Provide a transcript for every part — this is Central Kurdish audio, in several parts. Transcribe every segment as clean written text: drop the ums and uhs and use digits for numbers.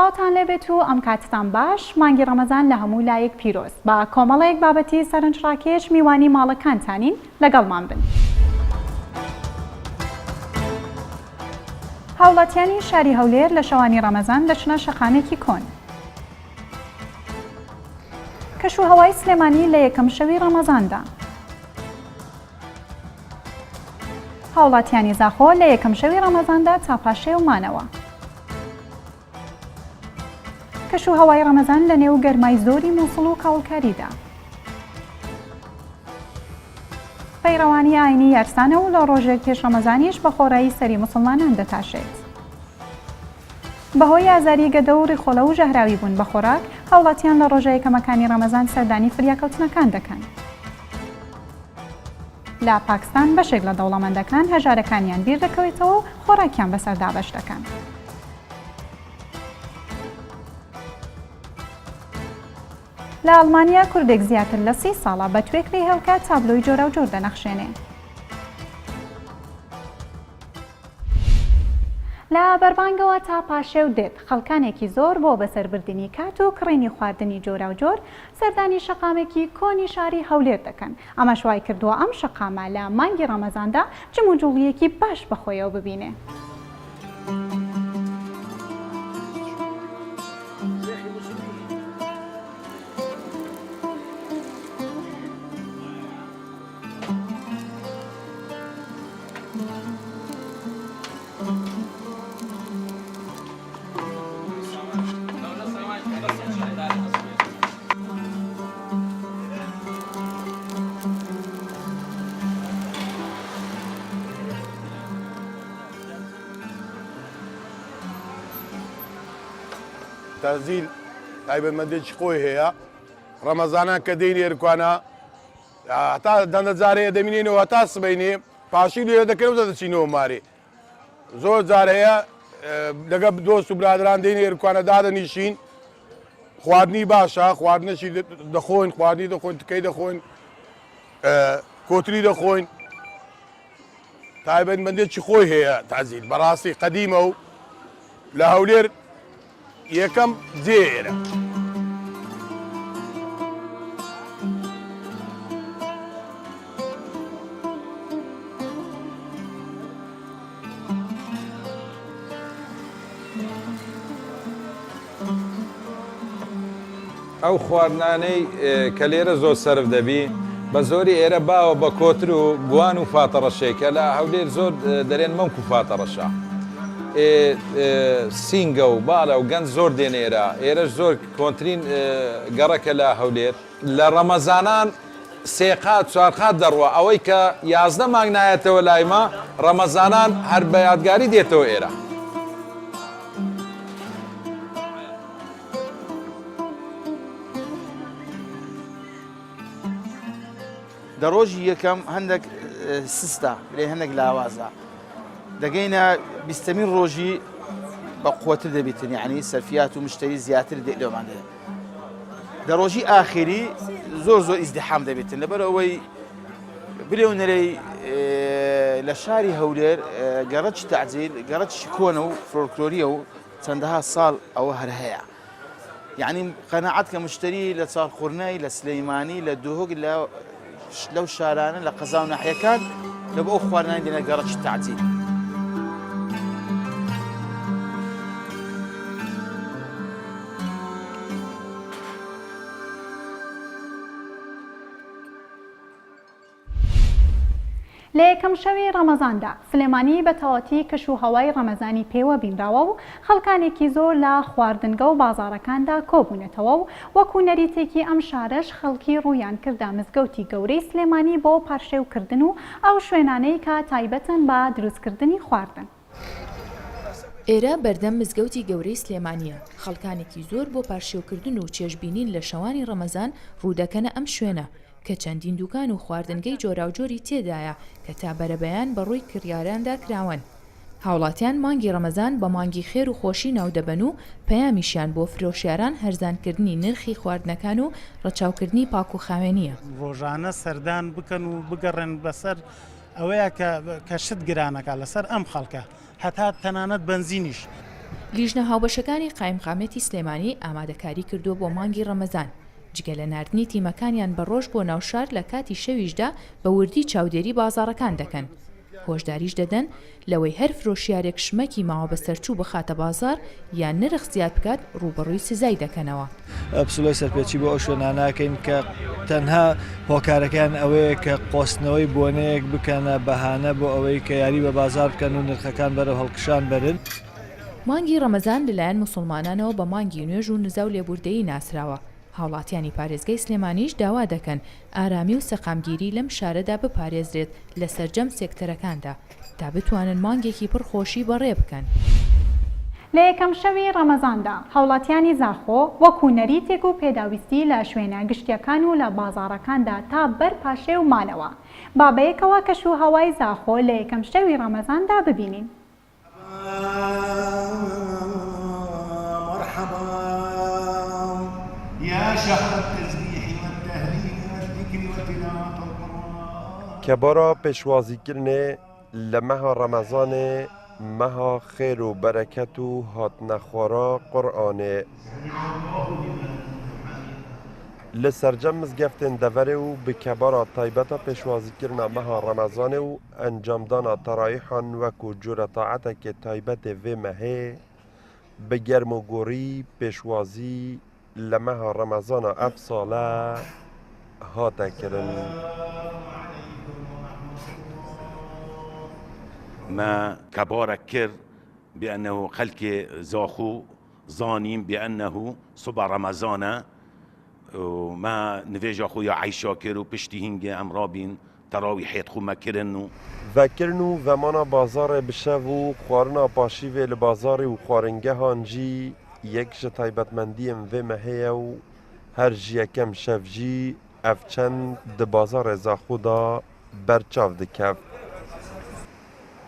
سڵاوتان لێبێت و ئەم کاتتان باش مانگی ڕەمەزان لە هەموو لایەک پیرۆز بە کۆمەڵەیەک بابەتی سەرنجڕاکێش میوانی ماڵەکانتانین لەگەڵمان بن. هاوڵاتیانی شاری هەولێر لە شەوانی ڕەمەزان دەچنە شەقامێکی کۆن. کەشوهەوای سلێمانی لە یەکەم شەوی ڕەمەزاندا. هاوڵاتیانی زاخۆ لە یەکەم شەوی ڕەمەزاندا چاپاشێومانەوە. کەشوهەوای ڕەمەزان لە نێو گەرمای زۆری مووسڵ و کاوڵکاریدا. پەیڕەوانی ئاینی یارسانە و لە ڕۆژێک پێش ڕەمەزانیش بە خۆڕایی سەری موسڵمانان دەتاشێت. بەهۆی ئازاری گەدە و ڕیخۆڵە و ژەهراوی بوون بە خۆراک، هاوڵاتیان لە ڕۆژە یەکەمەکانی ڕەمەزان سەردانی فریاکەوتنەکان دەکەن. لە پاکستان بەشێک لە دەوڵەمەندەکان هەژارەکانیان بیر دەکەوێتەوە و خۆراکیان بەسەردا بەش دەکەن. لە ئەڵمانیا کوردێک زیاتر لە 30 ساڵە بە توێکری هێڵکە تابلۆی جۆرە و جۆر دەنەخشێنێ. لە بەربانگەوە تا پاشێو دێت خەڵکانێکی زۆر بۆ بەسەربردنی کات و کڕینی خواردنی جۆرە و جۆر سەردانی شەقامێکی کۆنی شاری هەولێر دەکەن. ئەمە شوای کردووە ئەم شەقامە لە مانگی ڕەمەزاندا جم و جوڵیەکی باش بەخۆیەوە ببینێ. تازیل تایبەتمەندێکی خۆی هەیە ڕەمەزانان کە دەینێ ئێرکوانە هەتا دەندەجارەیە دەمینێنەوە هەتا سبەینێ پاشی لێرە دەکەن و دەچینەوە مارێ زۆر جار هەیە لەگە دۆست و برادران دەینێ ئێرکوانە دادەنیشین خواردنی باشە خواردنەشی دەخۆین خواردنی دەخۆین تکەی دەخۆین کۆتری دەخۆین تایبەتمەندێکی خۆی هەیە تازیل بەڕاستی قەدیمە و لە هەولێر یەکەم جێرە. ئەو خواردنانەی کە لێرە زۆر سەرف دەبی بە زۆری ئێرە باوە بە کۆتر و گوان و فاتەڕەشێکە لە هەولێر زۆر دەرێن مەمک و فاتەڕەشە. سینگە و باڵە و گەنج زۆر دێنێرە ئێرەش زۆر کۆنترین گەڕەکە لە هەولێر لە ڕەمەزانان سێقات چوارقات دەڕوە ئەوەی کە 11 مانگ نایەتەوە لایمە ڕەمەزانان هەر بە یادگاری دێتەوە ئێرە. دە ڕۆژی یەکەم هەندێک سستە لێ هەندێک لاوازە دەگەینە 20مین ڕۆژی بە قووەتر دەبێتن یعنی سەرفیات و مشتری زیاتر لێمان دێت دە ڕۆژی ئاخری زۆر ئیزدیحام دەبێتن لەبەرەوەی برێونەرەی لە شاری هەولێر گەڕەچ تەعجیل گەڕەچی کۆنە و فۆلکلۆریە و چەندەها ساڵ ئەوە هەر هەیە یعنی قەناعەت کە مشتری لە چاڵخورنەی لە سلەیمانی لە دووهۆک لەو شارانە لە قەزا و ناحیەکان لە بۆ ئەو خواردنانی دێنە گەڕەچی تەعجیل. لە یەکەم شەوی ڕەمەزاندا سلێمانی بە تەواتی کەشوهەوای ڕەمەزانی پێوە بینراوە و خەڵکانێکی زۆر لە خواردنگە و بازاڕەکاندا کۆبوونەتەوە و وەکو نەریتێکی ئەم شارەش خەڵکی ڕوویان کردا مزگەوتی گەورەی سلێمانی بۆ پارشێوکردن و ئەو شوێنانەی کە تایبەتن بە دروستکردنی خواردن. ئێرە بەردەم مزگەوتی گەورەی سلێمانیە خەڵکانێکی زۆر بۆ پارشێوکردن و چێژبینین لە شەوانی ڕەمەزان ڕوودەکەنە ئەم شوێنە کە چەندین دوکان و خواردنگەی جۆراوجۆری تێدایە کە تا بەرەبەیان بەڕووی کڕیاراندا کراون. هاوڵاتیان مانگی ڕەمەزان بە مانگی خێر و خۆشی ناودەبەن و پەیامیشیان بۆ فرۆشیاران هەرزانکردنی نرخی خواردنەکان و ڕەچاوکردنی پاک و خاوێنیە. ڕۆژانە سەردان بکەن و بگەڕێن بەسەر ئەوەیە کە شت گرانەکە لەسەر ئەم خەڵکە هەتا تەنانەت بنزینیش لیژنە هاوبەشەکانی قایمقامەتی سلێمانی ئامادەکاری کردووە بۆ مانگی ڕەمەزان جگە لە ناردنی تیمەکانیان بە ڕۆژ بۆ ناوشار لە کاتی شەویشدا بە وردی چاودێری بازاڕەکان دەکەن هۆشداریش دەدەن لەوەی هەر فرۆشیارێک شمەکی ماوە بەسەرچوو بخاتە بازار یان نرخ زیاد بکات ڕوبەڕووی سزای دەکەنەوە. ئەپسولای سەرپێچی بۆ ئەو شوێناناکەین کە تەنها هۆکارەکان ئەوەیە کە قۆستنەوەی بۆنەیەک بکەنە بەهانە بۆ ئەوەی کە یاری بە بازار بکەن و نرخەکان بەرەو هەڵکشان بەرن. مانگی ڕەمەزان لەلایەن موسڵمانانەوە بە مانگی نوێژ و نزا و لێبوردەیی ناسراوە. هاوڵاتیانی پارێزگای سلێمانیش داوا دەکەن ئارامی و سەقامگیری لەم شارەدا بپارێزرێت لە سەرجەم سێکتەرەکاندا تا بتوانن مانگێکی پڕخۆشی بەڕێ بکەن. لە یەکەم شەوی ڕەمەزاندا هاوڵاتیانی زاخۆ وەکو نەریتێک و پێداویستی لە شوێنە گشتیەکان و لە بازاڕەکاندا تا بەر پاشێ و مانەوە بابەیەکەوە کەشوهەوای زاخۆ لە یەکەم شەوی ڕەمەزاندا ببینین. کەبارە پێشوازیکردنێ لە مەها ڕەمەزانێ مەها خێر و بەرەکەت و هاتنەخوارا قورئانێ لە سەرجەم مزگەفتên دەڤەرێ و bi kebara taybeta pêşwazîkirina meha Remezanê û encamdana terayîhan wekû cure taetekê taybetê vê mehê bi germogorî pêşwazî li meha Remezana ev sale hate kirin. ما كبارك كر بأنه خلك زاخو ظانين بأنه صبح رمضان وما نفيج أخويا عيشا كر وبشتي هنجي أمرابين تراويحيت خو ما كرنو ذكرنو زمانا بازار بشو خوارنا باشيوه لبازار و خوارنگه هانجي يكش تايبت منديم في مهيو هر جي كم شفجي افچند د بازار زاخو دا برچاو دكف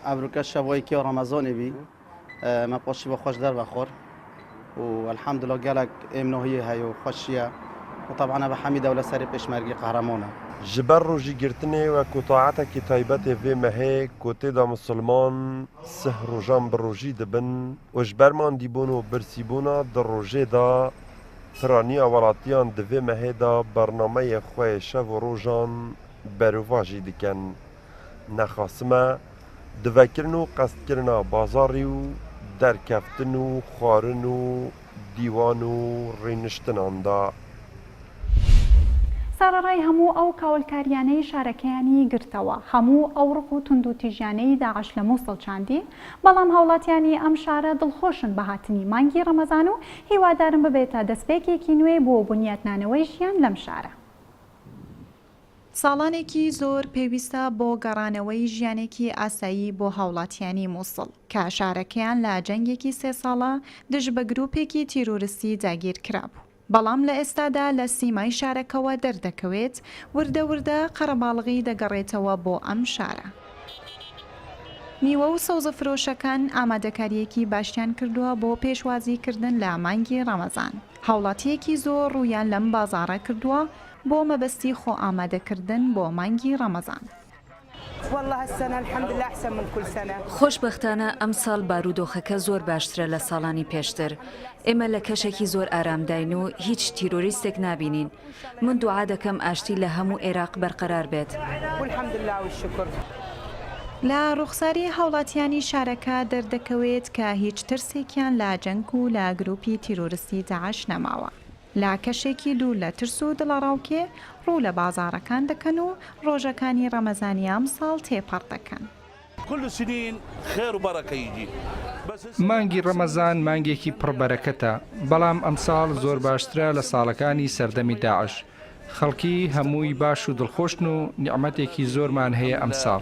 ئەبروکە شەوەیەکی ڕەمەزۆنی بی مە پۆشی بە خۆش دەربەخۆر و الحەمدلله گەلک ئێمنۆهی هەیە و خۆشیە و طبعاە بە حەمیدە و لەسەری پێشمەرگی قەهرەمانە جبر ڕۆژی گرتنێ و کوتاعەتێکی تایبەتێ vê mehê ku têda musulman sih rojan bi rojî dibin û ji berman dîbûn û birsîbûna di rojê da piraniya welatiyan di vê mehê da bernameyê xwe yê şev û rojan berûva jî dikin nexasime divekirin û qestkirina bazarî û derkeftin û xwarin û dîwan û rêniştinan da. سەرەڕای هەموو ئەو کاولکاریانەی شارەکەیانی گرتەوە هەموو ئەو ڕق و تونند و تیژانەی داعش لە مووسڵ چاندی بەڵام هاوڵاتیانی ئەم شارە دڵخۆشن بە هاتنی مانگی ڕەمەزان و هیوادارن ببێتە دەستپێکێکی نوێ بۆ بنیاتنانەوەی ژیان لەم شارە. ساڵانێکی زۆر پێویستە بۆ گەڕانەوەی ژیانێکی ئاسایی بۆ هاوڵاتیانی مووسڵ کە شارەکەیان لە جەنگێکی 3 ساڵە دژ بە گروپێکی تیرۆریستی داگیر کرابوو. بەڵام لە ئێستادا لە سیمای شارەکەوە دەردەکەوێت وردە وردە قەرەباڵغی دەگەڕێتەوە بۆ ئەم شارە. میوە و سەوزە فرۆشەکان ئامادەکاریەکی باشیان کردووە بۆ پێشوازیکردن لە مانگی ڕەمەزان. هاوڵاتیەکی زۆر ڕوویان لەم بازاڕە کردووە بۆ مەبەستی خۆ ئامادەکردن بۆ مانگی ڕەمەزان. خۆشبەختانە ئەم ساڵ بارودۆخەکە زۆر باشترە لە ساڵانی پێشتر. ئێمە لە کەشێکی زۆر ئارامداین و هیچ تیرۆریستێک نابینین. من دوعا دەکەم ئاشتی لە هەموو عێراق بەرقەرار بێت. لە ڕوخساری هاوڵاتیانی شارەکە دەردەکەوێت کە هیچ ترسێکیان لە جەنگ و لە گروپی تیرۆریستی داعش نەماوە. لە کەشێکی دوور لە ترس و دڵەڕاوکێ ڕوو لە بازاڕەکان دەکەن و ڕۆژەکانی ڕەمەزانی ئەم ساڵ تێپەڕ دەکەن. مانگی ڕەمەزان مانگێکی پڕبەرەکەتە بەڵام ئەمساڵ زۆر باشترە لە ساڵەکانی سەردەمی داعش. خەڵکی هەمووی باش و دڵخۆشن و نیعمەتێکی زۆرمان هەیە ئەمساڵ.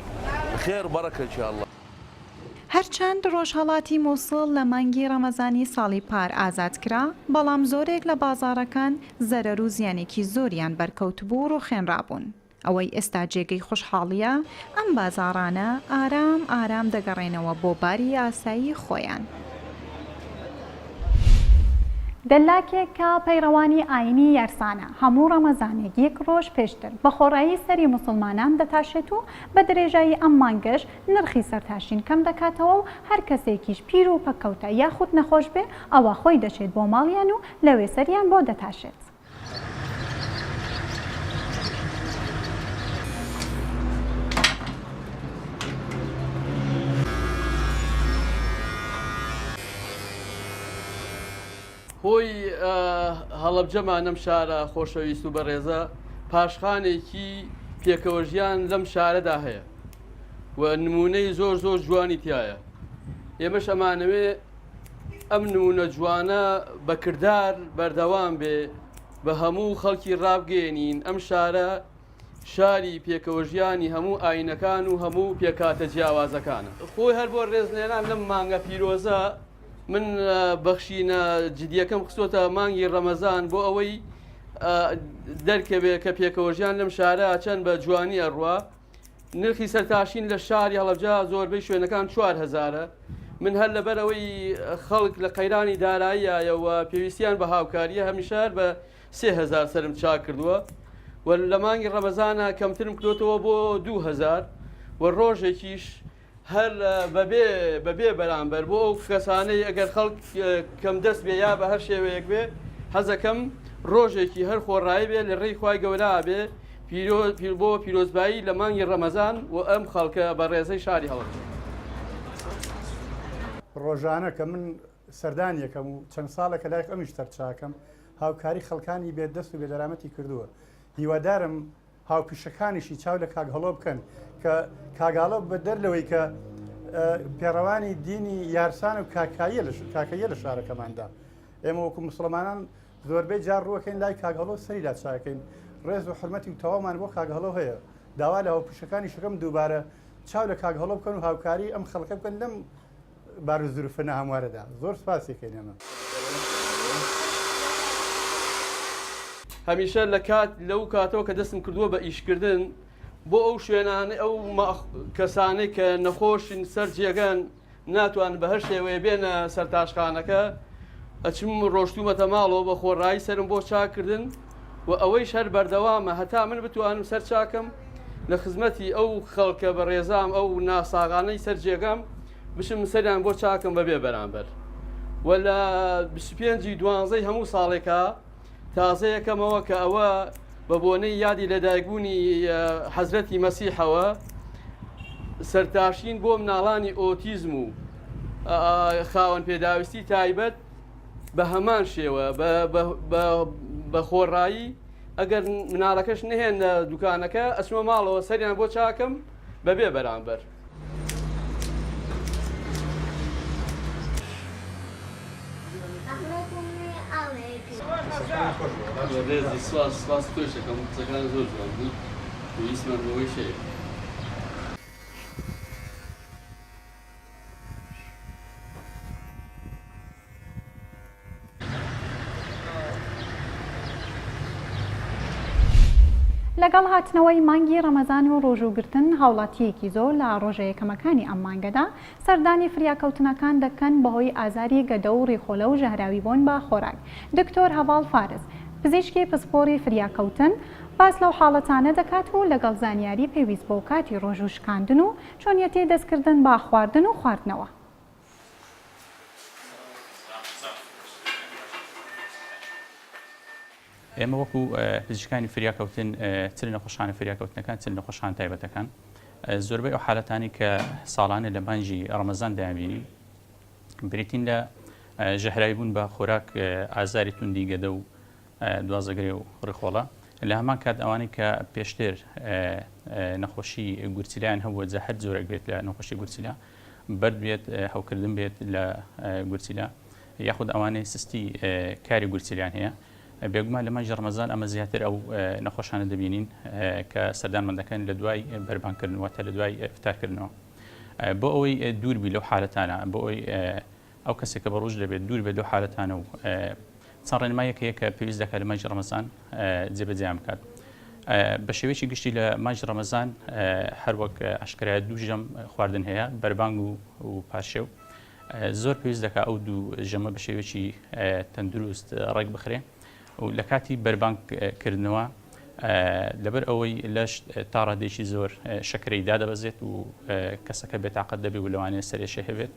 هەرچەند ڕۆژهەڵاتی مووسڵ لە مانگی ڕەمەزانی ساڵی پار ئازاد کرا بەڵام زۆرێک لە بازاڕەکان زەرەر و زیانێکی زۆریان بەرکەوتبوو و ڕوخێنرابوون. ئەوەی ئێستا جێگەی خوشحاڵیە ئەم بازاڕانە ئارام ئارام دەگەڕێنەوە بۆ باری ئاسایی خۆیان. دەلاکێک کە پەیڕەوانی ئاینی یارسانە هەموو ڕەمەزانێک یەک ڕۆژ پێشتر بە خۆڕایی سەری مسلمانان دەتاشێت و بە درێژایی ئەم مانگەش نرخی سەرتاشین کەم دەکاتەوە و هەر کەسێکیش پیر و پەکەوتە یاخود نەخۆش بێ ئەوە خۆی دەچێت بۆ ماڵیان و لەوێ سەریان بۆ دەتاشێت. هۆی هەڵەبجەمانەم شارە خۆشەویست و بەڕێزە پاشخانێکی پێکەوەژیان لەم شارەدا هەیە و نمونەی زۆر زۆر جوانی تایە. ئێمەش ئەمانەوێ ئەم نمونە جوانە بەکردار بەردەوام بێ بە هەموو خەڵکی ڕابگەێنین ئەم شارە شاری پێکەوەژیانی هەموو ئاینەکان و هەموو پێکاتە جیاوازەکانە. خۆی هەر بۆ ڕێزلێنان لەم مانگە پیرۆزە من بەخشینە جدیەکەم خستۆتە مانگی ڕەمەزان بۆ ئەوەی دەرکەوێت کە پێکەوەژیان لەم شارە چەند بە جوانی ئەڕوا. نرخی سەرتاشین لە شاری هەڵەبجە زۆربەی شوێنەکان 4000. من هەر لەبەرەوەی خەڵک لە قەیرانی داراییایەوە پێویستیان بە هاوکاریە هەمیشار بە 3000 سرم چاک کردووە و لە مانگی ڕەمەزانە کەمترم کردوتەوە بۆ 2000 و ڕۆژێکیش هەر بەبێ بەرامبەر بۆ ئەو کەسانەی ئەگەر خەڵک کەم دەست بێ یا بە هەر شێوەیەک بێ حەزەکەم ڕۆژێکی هەر خۆڕایی بێ لە ڕێی خوای گەورا بێ بۆ پیرۆزبایی لە مانگی ڕەمەزان و ئەم خەڵکە بە ڕێزەی شاری هەڵەبجە. ڕۆژانە کە من سەردان یەکەم و چەند ساڵە کە لای ئەمیش تەرچاکەم هاوکاری خەڵکانی بێدەست و بێدەرامەتی کردووە. هیوادارم هاوپیشەکانیشی چاو لە کاگهەڵۆ بکەن کە کاگاڵۆ بە دەرلەوەی کە پێڕەوانی دینی یارسان و کاکەیە لە شارەکەماندا. ئێمە وەکو مسلمانان زۆربەی جار ڕوەکەین لای کاگهەڵۆ سەریدا چاکەین. ڕێز و حرمەتی و تەوامان بۆ کاگهەڵۆ هەیە. داوا لە هاوپیشەکانی شەکەم دووبارە چاو لە کاگهەڵۆ بکەن و هاوکاری ئەم خەڵکە بکەن لەم بار و زروفە هەموارەدا. زۆر سپاسێکەین ئێمە. هەمیشە لەو کاتەوە کە دەستم کردووە بە ئیشکردن بۆ ئەو شوێنانە ئەو کەسانەی کە نەخۆشین سەر جێگەن ناتوان بە هەر شێوەیە بێنە سەرتاشخانەکە ئەچم ڕۆشتومەتە ماڵەوە بە خۆڕایی سرم بۆ چاکردن و ئەوەی شەر بەردەوامە هەتا من بتوانم سەر چاکەم لە خزمەتی ئەو خەڵکە بە ڕێزام ئەو ناساغانەی سەر جێگەم بشم سەریان بۆ چاکەم بەبێ بەرامبەر و لە 25/12 هەموو ساڵێکە تازەیەکەمەوە کە ئەوە بە بۆنەی یادی لەدایکبوونی حەزرەتی مەسیحەوە سەرتاشین بۆ مناڵانی ئۆتیزم و خاوەن پێداویستی تایبەت بە هەمان شێوە بە خۆڕایی ئەگەر مناڵەکەش نهێنە دوکانەکە ئەچمە ماڵەوە سەریان بۆ چاکەم بەبێ بەرامبەر. ڕێزی سواس تۆشەکەم قسەکان زۆر جوان بوو پێویستمان بۆەوەی شەیە. لەگەڵ هاتنەوەی مانگی ڕەمەزان و ڕۆژوگرتن هاوڵاتیەکی زۆر لە ڕۆژە یەکەمەکانی ئەم مانگەدا سەردانی فریاکەوتنەکان دەکەن بەهۆی ئازاری گەدە و ڕێخۆلە و ژەهراوی بۆن بە خۆراک. دکتۆر هەواڵ فارس پزیشکی پسپۆڕی فریاکەوتن باس لەو حاڵەتانە دەکات و لەگەڵ زانیاری پێویست بۆ کاتی ڕۆژ و شکاندن و چۆنیەتی دەستکردن بە خواردن و خواردنەوە. ئێمە وەکو پزیشکانی فریاکەوتن چ نەخۆشخانە فریاکەوتنەکان چ نەخۆشخانە تایبەتەکان زۆربەی ئەو حالەتانی کە ساڵانە لە مانگی ڕەمەزان دابینی بریتین لە ژەهراوی بوون بە خۆراک ئازاری توندی گەدە و دوازەگرێ و ڕێخۆڵە لە هەمان کات ئەوانەی کە پێشتر نەخۆشی گورچیلایان هەبووە جەهەت زۆرێک بێت لە نەخۆشی گورچیلا بەرد بێت هەوکردن بێت لە گورچیلا یاخود ئەوانەی سستی کاری گورچیلیان هەیە بێگومان لە مانگی ڕەمەزان ئەمە زیاتر ئەو نەخۆشانە دەبینین کە سەردانمان دەکەن لە دوای بەربانکردنەوە تا لە دوای فتارکردنەوە بۆ ئەوەی دووربی لەو حالەتانە بۆ ئەوەی ئەو کەسێک کە بە ڕۆژ دەبێت دوور بێت لەو حالەتانە و چەند ڕێنمایەکەیە کە پێویست دەکات لە مانگی ڕەمەزان جێبەجێیان بکات. بە شێوەیەکی گشتی لە مانگی ڕەمەزان هەروەک ئاشکرایە دوو ژەم خواردن هەیە بەربانگ و پاشێو زۆر پێویست دەکات ئەو دوو ژەمە بە شێوەیەکی تەندروست ڕێک بخرێ و لە کاتی بەربانگکردنەوە لەبەر ئەوەی لەش تا ڕادێکی زۆر شەکرەی دادەبەزێت و کەسەکە بێتاقەت دەبێت و لەوانەیە سەرێشە هەبێت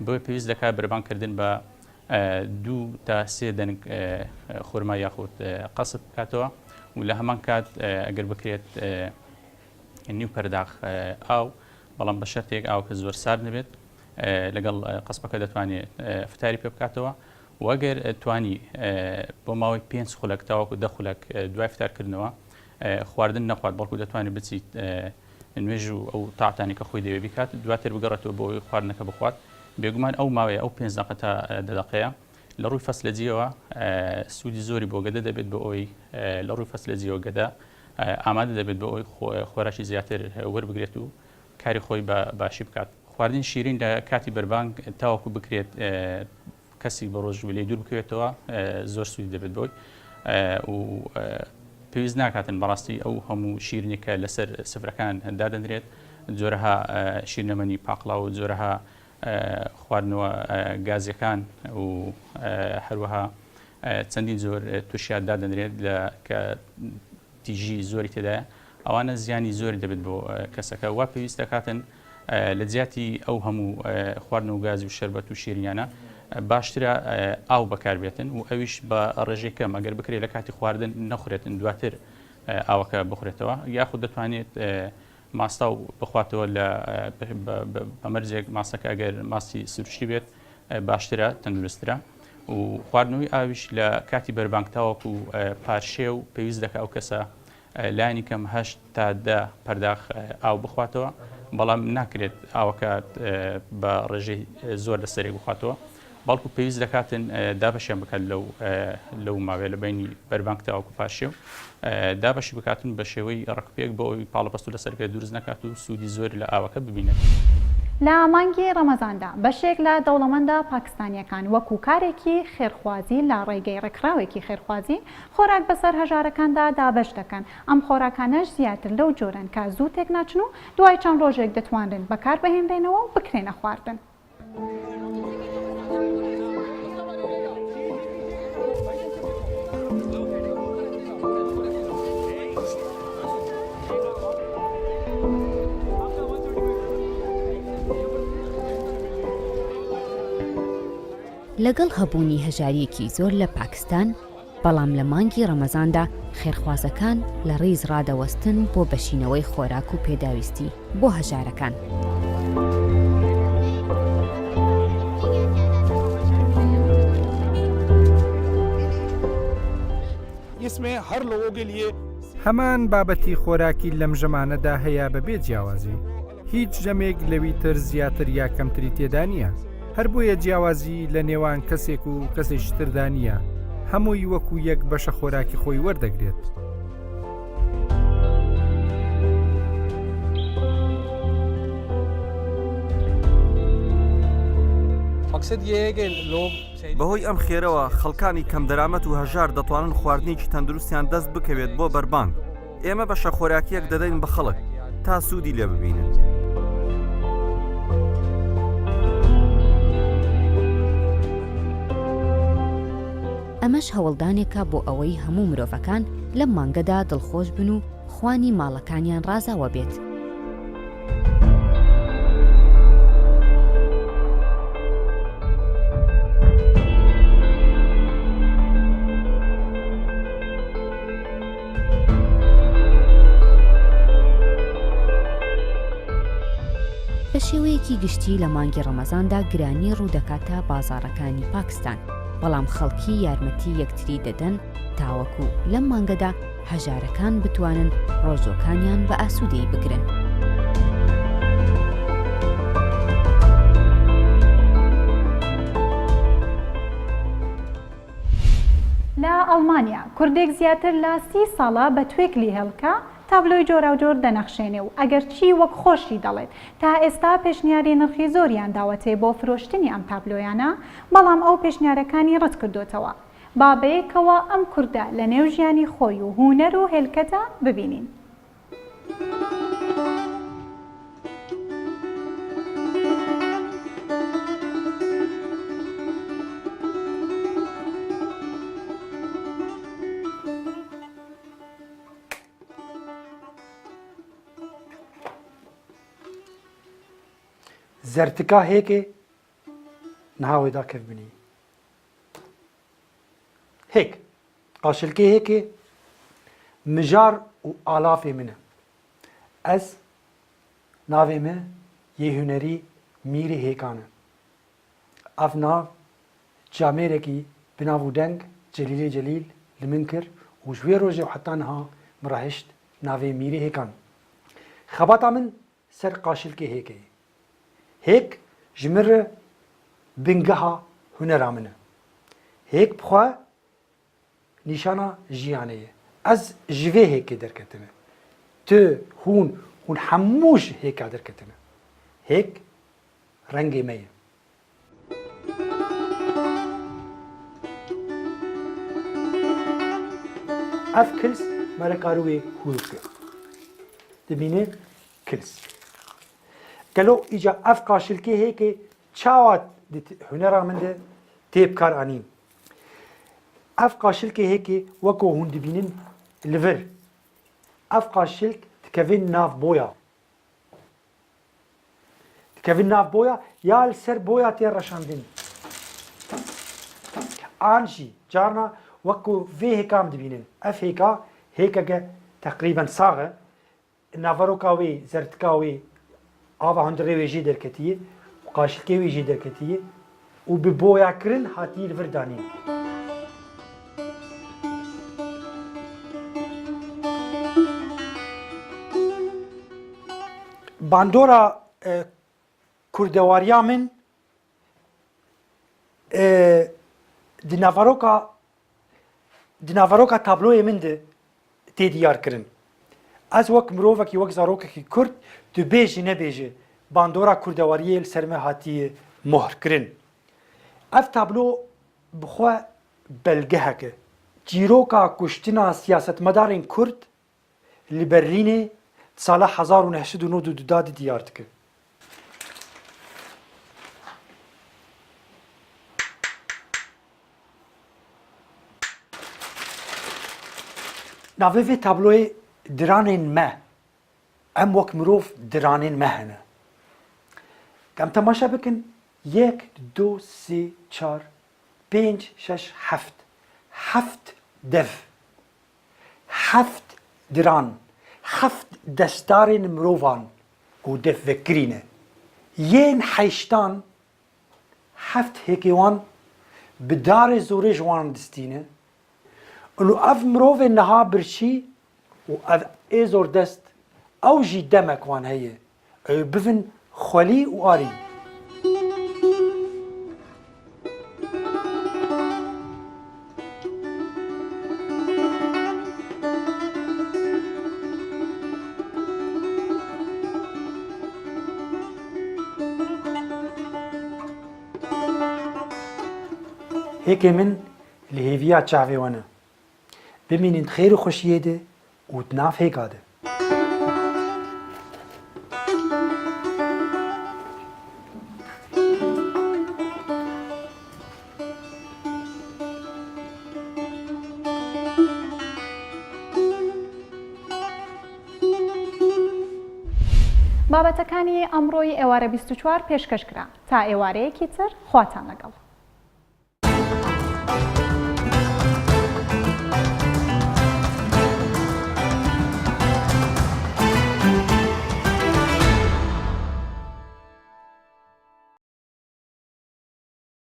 بۆی پێویست دەکات بەربانگکردن بە 2 تا 3 دەنگ خورما یاخود قەسب بکاتەوە و لە هەمان کات ئەگەر بکرێت نیو پەرداخ ئاو بەڵام بە شەرتێک ئاو کە زۆر سارد نبێت لەگەڵ قەسبەکە دەتوانێت فتاری پێ بکاتەوە وەگەر توانی بۆ ماوەی 5 خولەک تاوەکو 10 خولەک دوای فتارکردنەوە خواردن نەخوات بەڵکو دەتوانێت بچیت نوێژ و ئەو تاعتانی کە خۆی دەوێت بیکات دواتر بگەڕێتەوە بۆ ئەوەی خواردنەکە بخوات بێگومان ئەو ماوەیە ئەو 5 دقیقە تا 10 دقیقەیە لە ڕووی فەسلەجیەوە سوودی زۆری بۆ گەدە دەبێت بۆ ئەوەی لە ڕووی فەسلەجیەوە گەدە ئامادە دەبێت بۆ ئەوەی خۆراشی زیاتر وەربگرێت و کاری خۆی باشی بکات خواردن شیرین لە کاتی بەربانگ تاوەکو بکرێت کەسی بە ڕۆژ لێ دوور بکوێتەوە زۆر سوودی دەبێت بۆی و پێویست ناکاتن بەڕاستی ئەو هەموو شیرینێکە لەسەر سفرەکان دادەنرێت جۆرەها شیرنەمەنی پاقڵا و جۆرەها خواردنەوە گازیەکان و هەروەها چەندین زۆر تووشیات دادەنرێت لە کە تیژی زۆری تێدایە ئەوانە زیانی زۆری دەبێت بۆ کەسەکە وا پێویست دەکاتن لە جیاتی ئەو هەموو خواردن و گازی و شەربەت و شیرینیانە باشترە ئاو بەکاربێتن و ئەویش بە ڕێژێکەم ئەگەر بکرێت لە کاتی خواردن نەخورێتن دواتر ئاوەکە بخورێتەوە یاخود دەتوانێت ماستا و بخواتەوە لە بەمەرجێک ماسەکە ئەگەر ماسی سروشتی بێت باشترە تەندروسترە و خواردنەوەی ئاویش لە کاتی بەربانگ تاوەکو پارشێ و پێویست دەکات ئەو کەسە لایانی کەم 8 تا 10 پەرداخ ئاو بخواتەوە بەڵام ناکرێت ئاوەکە بە ڕێژەی زۆر لەسەرێک بخواتەوە بەڵکو پێویست دەکاتن دابەشیان بکات لەو ماوەیە لە بینی بەربانگ تاوەکو پاشێ و دابەشی بکاتن بە شێوەی ڕقپێک بۆ ئەوی پاڵەپەست و لەسەرکە دروست نەکات و سوودی زۆر لە ئاوەکە ببینێت. لە مانگی ڕەمەزاندا بەشێک لە دەوڵەمەندە پاکستانیەکان وەکو کارێکی خێرخوازی لە ڕێگەی ڕێکخراوێکی خێرخوازی خۆراک بەسەر هەژارەکاندا دابەش دەکەن ئەم خۆراکانەش زیاتر لەو جۆرن کە زوو تێک ناچن و دوای چەند ڕۆژێک دەتوانن بەکار بهێنرێنەوە و بکرێنە خواردن. لەگەڵ هەبوونی هەژاریەکی زۆر لە پاکستان بەڵام لە مانگی ڕەمەزاندا خێرخوازەکان لە ڕیز ڕادەوەستن بۆ بەشینەوەی خۆراک و پێداویستی بۆ هەژارەکان. هەمان بابەتی خۆراکی لەم ژەمانەدا هەیە بەبێ جیاوازی هیچ ژەمێک لەوی تر زیاتر یا کەمتری تێدا نییە هەر بۆیە جیاوازی لە نێوان کەسێک و کەسێکی تردا نییە هەمووی وەکو یەک بەشە خۆراکی خۆی وەردەگرێت. بەهۆی ئەم خێرەوە خەڵکانی کەم دەرامەت و هەژار دەتوانن خواردنێکی تەندروستیان دەست بکەوێت بۆ بەربانگ ئێمە بەشە خۆراکیەک دەدەین بە خەڵک تا سوودی لێ ببینن. ئەمەش هەوڵدانێکە بۆ ئەوەی هەموو مرۆڤەکان لەم مانگەدا دڵخۆش بن و خوانی ماڵەکانیان ڕازاوە بێت. بە شێوەیەکی گشتی لە مانگی ڕەمەزاندا گرانی ڕوودەکاتە بازاڕەکانی پاکستان بەڵام خەڵکی یارمەتی یەکتری دەدەن تاوەکو لەم مانگەدا هەژارەکان بتوانن ڕۆژۆکانیان بە ئاسوودەی بگرن. لە ئەڵمانیا کوردێک زیاتر لە 30 ساڵە بە توێکلی هێڵکە تابلۆی جۆراوجۆر دەنەخشێنێ و ئەگەر چی وەک خۆشی دەڵێت تا ئێستا پێشنیاری نرخی زۆریان داوەتێ بۆ فرۆشتنی ئەم تابلۆیانە بەڵام ئەو پێشنیارەکانی ڕەت کردوتەوە. بابەیەکەوە ئەم کوردە لە نێو ژیانی خۆی و هونەر و هێلکەتە ببینین. زرتکا هێکێ نهاوێدا کەوبنی هێک قاشلکێ هێکێ مژار و ئالافێ منە ئەس ناوێ me yê hunerî mîrê hêkan e ev nav camêrekî bi nav û deng Celîlê Celîl li min kir û ji wê rojê heta niha min ra hişt navê mîrê hêkan xebata min ser qaşilkê hêkê ye hêk ji min re bingeha hunera min e hêk bixwe nîşana jiyanê ye ez ji vê hêkê derketime tu hûn hûn hemû ji hêka derketime hêk rengê me ye ev kils merekarî wê hûr dike dibîne kils gelo îca ev qaşilkê hêkê çawa hunera min de tê bikar anîn ev qaşilkê hêkê weko hûn dibînin li vir ev qaşilk dikevin nav boya dikevin nav boya ya li ser boya tê reşandin an jî carna wekû vê hêkam dibînin ev hêka hêkeke teqrîben sax e navaroka wê zertika wê ava hundirê wê jî derketiye qaşilkê wê jî derketiye û bi boyakirin hatiye li vir danîn bandora kurdewariya min di navaroka tabloyê min de tê diyar kirin ez wek mirovekî wek zarokekî kurd tu bêjî nebêje bandora kurdewariyê li ser me hatiye mohr kirin ev tablo bixwe belgehek e çîroka kuştina siyasetmedarên kurd li Berlînê sala 1992 diyar dike navê vê tabloyê diranên me em wek mirov diranên me hene em temaşa bikin 1 2 3 4 5 6 7 7 dev 7 diran 7 destarên mirovan û devvekirîne yên heştan 7 hêkê wan bi darê zorê ji wan distîne û ev mirovên niha birçî û ev ê zordest ew jî demek wan heye ew bivin xwelî û arî hêkê min li hêviya çavê wan e bimînin xêr û xweşiyê de û di nav hêka de بابەتەکانی ئەمڕۆی ئێوارە 24 پێشکەشکرا تا ئێوارەیەکی تر خواتان لەگەڵ